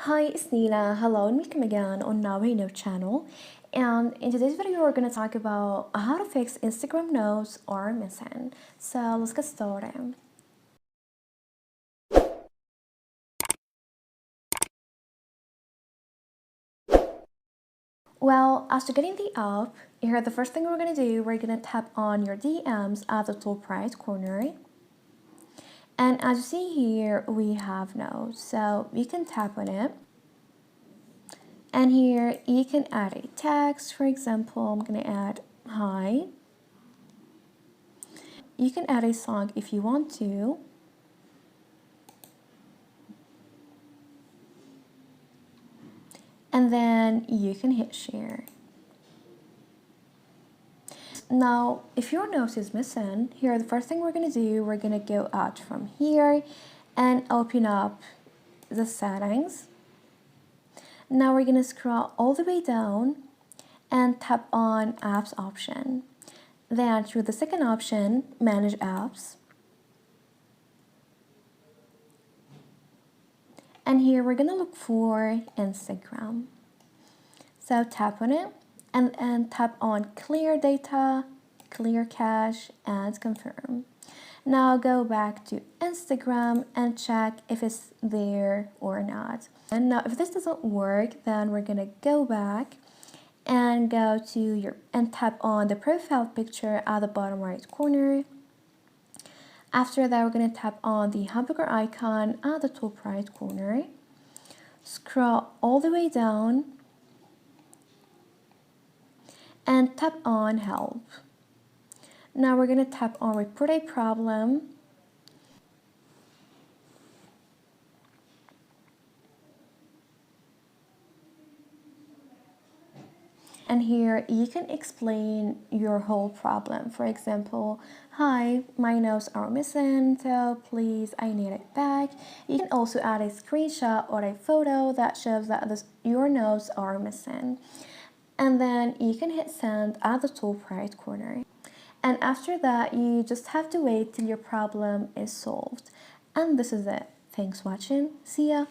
Hi, it's Nila. Hello and welcome again on Now We Know channel. And in today's video, we're going to talk about how to fix Instagram notes are missing. So let's get started. Well, after getting the app, here the first thing we're going to do, we're going to tap on your DMs at the top right corner. And as you see here, we have notes. So you can tap on it. And here you can add a text. For example, I'm going to add hi. You can add a song if you want to. And then you can hit share. Now, if your note is missing, here the first thing we're going to do, we're going to go out from here and open up the settings. Now we're going to scroll all the way down and tap on apps option. Then through the second option, manage apps. And here we're going to look for Instagram. So tap on it and tap on clear data, clear cache, and confirm. Now go back to Instagram and check if it's there or not. And now if this doesn't work, then we're gonna go back and go to your and tap on the profile picture at the bottom right corner. After that, we're gonna tap on the hamburger icon at the top right corner. Scroll all the way down and tap on help. Now we're going to tap on report a problem. And here you can explain your whole problem. For example, hi, my notes are missing, so please I need it back. You can also add a screenshot or a photo that shows that your notes are missing. And then you can hit send at the top right corner. And after that, you just have to wait till your problem is solved. And this is it. Thanks for watching. See ya.